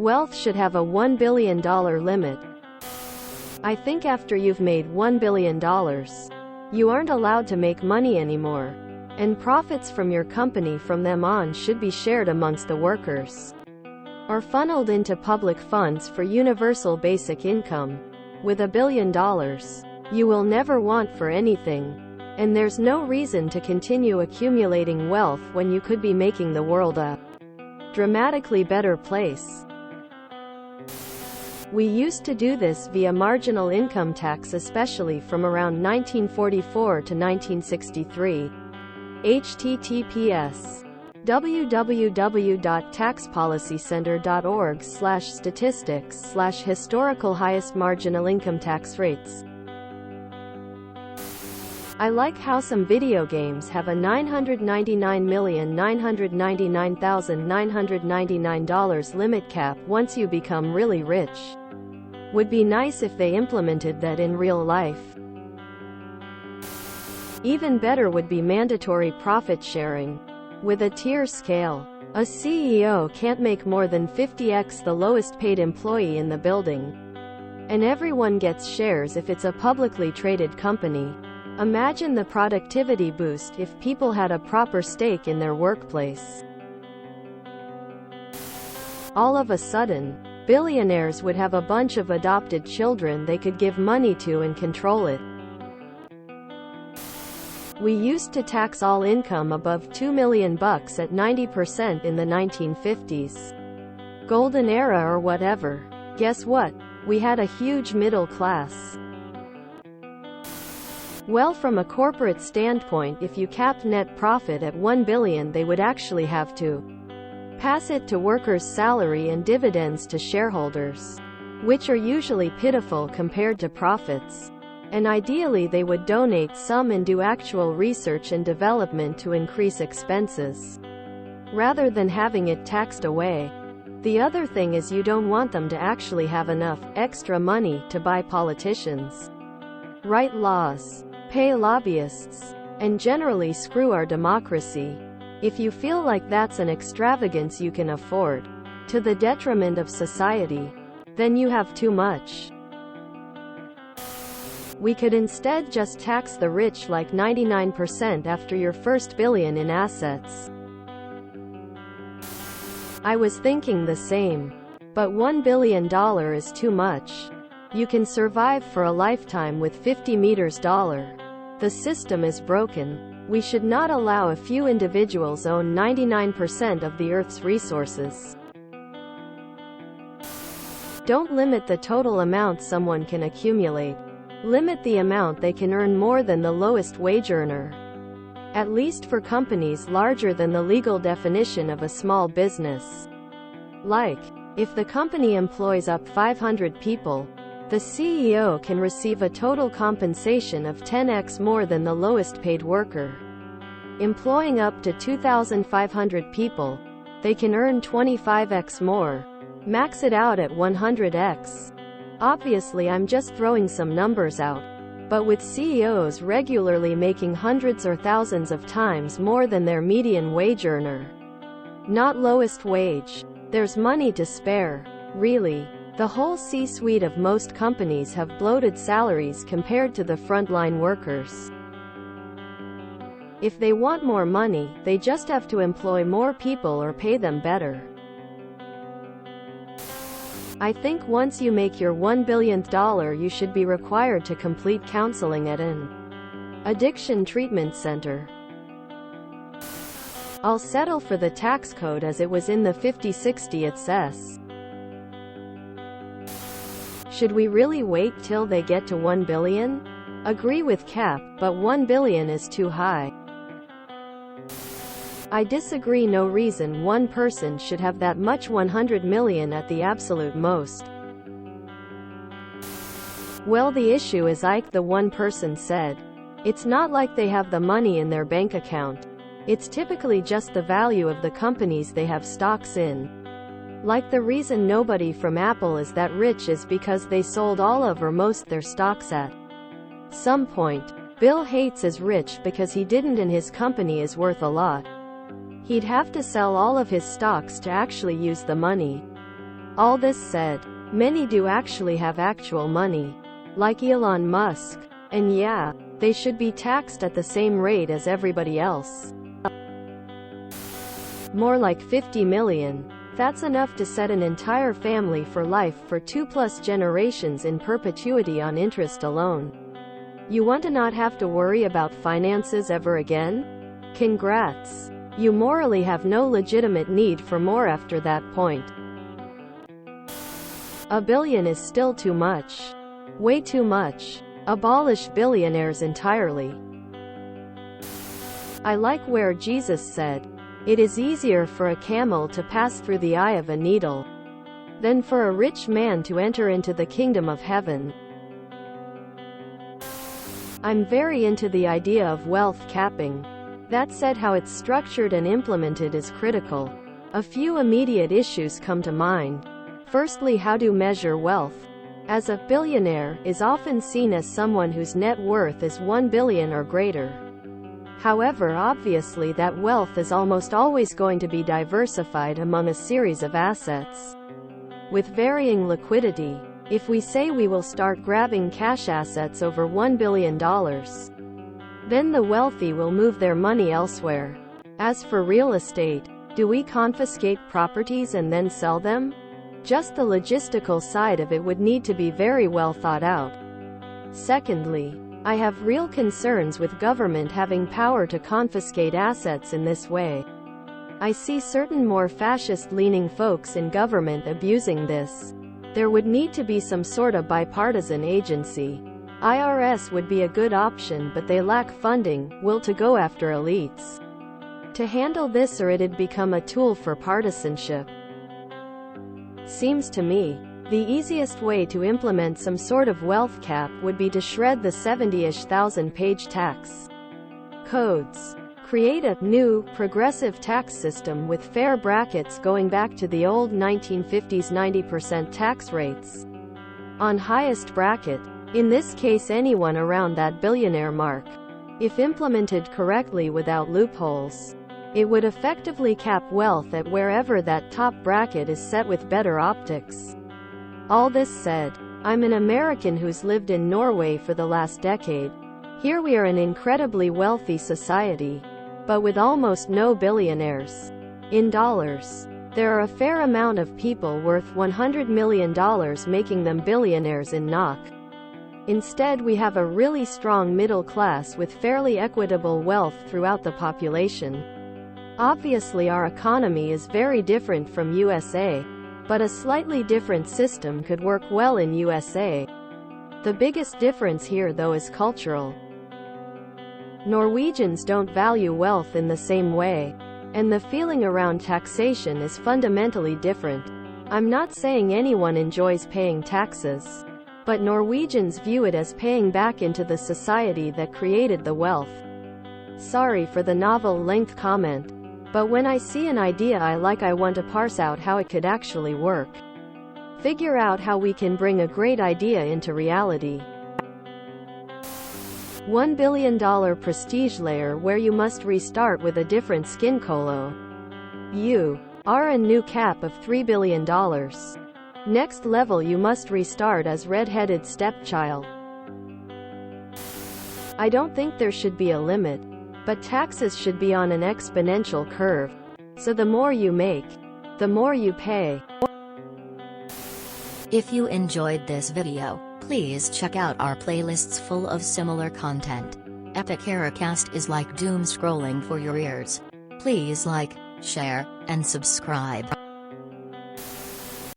Wealth should have a $1 billion limit. I think after you've made $1 billion, you aren't allowed to make money anymore, and profits from your company from then on should be shared amongst the workers, or funneled into public funds for universal basic income. With $1 billion, you will never want for anything, and there's no reason to continue accumulating wealth when you could be making the world a dramatically better place. We used to do this via marginal income tax, especially from around 1944 to 1963. https www.taxpolicycenter.org/statistics/historical highest marginal income tax rates. I like how some video games have a $999,999,999 limit cap once you become really rich. Would be nice if they implemented that in real life. Even better would be mandatory profit sharing, with a tier scale. A CEO can't make more than 50x the lowest paid employee in the building, and everyone gets shares if it's a publicly traded company. Imagine the productivity boost if people had a proper stake in their workplace. All of a sudden, billionaires would have a bunch of adopted children they could give money to and control it. We used to tax all income above $2 million at 90% in the 1950s. Golden era or whatever. Guess what? We had a huge middle class. Well, from a corporate standpoint, if you capped net profit at $1 billion, they would actually have to pass it to workers' salary and dividends to shareholders, which are usually pitiful compared to profits. And ideally they would donate some and do actual research and development to increase expenses, rather than having it taxed away. The other thing is you don't want them to actually have enough extra money to buy politicians, write laws, pay lobbyists, and generally screw our democracy. If you feel like that's an extravagance you can afford, to the detriment of society, then you have too much. We could instead just tax the rich like 99% after your first billion in assets. I was thinking the same. But $1 billion is too much. You can survive for a lifetime with $50 million. The system is broken. We should not allow a few individuals own 99% of the Earth's resources. Don't limit the total amount someone can accumulate. Limit the amount they can earn more than the lowest wage earner. At least for companies larger than the legal definition of a small business. Like, if the company employs up 500 people, the CEO can receive a total compensation of 10x more than the lowest paid worker. Employing up to 2,500 people, they can earn 25x more. Max it out at 100x. Obviously, I'm just throwing some numbers out, but with CEOs regularly making hundreds or thousands of times more than their median wage earner, not lowest wage, there's money to spare. Really. The whole C-suite of most companies have bloated salaries compared to the frontline workers. If they want more money, they just have to employ more people or pay them better. I think once you make your $1 billionth, you should be required to complete counseling at an addiction treatment center. I'll settle for the tax code as it was in the 5060 it says. Should we really wait till they get to 1 billion? Agree with Cap, but 1 billion is too high. I disagree. No reason one person should have that much. 100 million at the absolute most. Well, the issue is Ike, the one person said. It's not like they have the money in their bank account. It's typically just the value of the companies they have stocks in. Like the reason nobody from Apple is that rich is because they sold all of or most their stocks at some point. Bill Gates is rich because he didn't, and his company is worth a lot. He'd have to sell all of his stocks to actually use the money. All this said, many do actually have actual money, like Elon Musk, and yeah, they should be taxed at the same rate as everybody else. More like 50 million. That's enough to set an entire family for life for 2+ generations in perpetuity on interest alone. You want to not have to worry about finances ever again? Congrats! You morally have no legitimate need for more after that point. $1 billion is still too much. Way too much. Abolish billionaires entirely. I like where Jesus said, "It is easier for a camel to pass through the eye of a needle than for a rich man to enter into the kingdom of heaven." I'm very into the idea of wealth capping. That said, how it's structured and implemented is critical. A few immediate issues come to mind. Firstly, how to measure wealth. As a billionaire is often seen as someone whose net worth is 1 billion or greater. However, obviously that wealth is almost always going to be diversified among a series of assets with varying liquidity. If we say we will start grabbing cash assets over $1 billion, then the wealthy will move their money elsewhere. As for real estate, do we confiscate properties and then sell them? Just the logistical side of it would need to be very well thought out. Secondly, I have real concerns with government having power to confiscate assets in this way. I see certain more fascist-leaning folks in government abusing this. There would need to be some sort of bipartisan agency. IRS would be a good option, but they lack funding, will to go after elites to handle this, or it'd become a tool for partisanship. Seems to me, the easiest way to implement some sort of wealth cap would be to shred the 70-ish thousand-page tax codes. Create a new, progressive tax system with fair brackets going back to the old 1950s 90% tax rates on highest bracket, in this case anyone around that billionaire mark. If implemented correctly without loopholes, it would effectively cap wealth at wherever that top bracket is set with better optics. All this said, I'm an American who's lived in Norway for the last decade. Here we are an incredibly wealthy society, but with almost no billionaires. In dollars, there are a fair amount of people worth $100 million, making them billionaires in NOK. Instead, we have a really strong middle class with fairly equitable wealth throughout the population. Obviously, our economy is very different from USA, but a slightly different system could work well in USA. The biggest difference here, though, is cultural. Norwegians don't value wealth in the same way, and the feeling around taxation is fundamentally different. I'm not saying anyone enjoys paying taxes, but Norwegians view it as paying back into the society that created the wealth. Sorry for the novel-length comment, but when I see an idea I like, I want to parse out how it could actually work. Figure out how we can bring a great idea into reality. $1 billion prestige layer where you must restart with a different skin color. You are a new cap of $3 billion. Next level, you must restart as red-headed stepchild. I don't think there should be a limit, but taxes should be on an exponential curve. So the more you make, the more you pay. If you enjoyed this video, please check out our playlists full of similar content. Epic Eracast is like doom scrolling for your ears. Please like, share, and subscribe.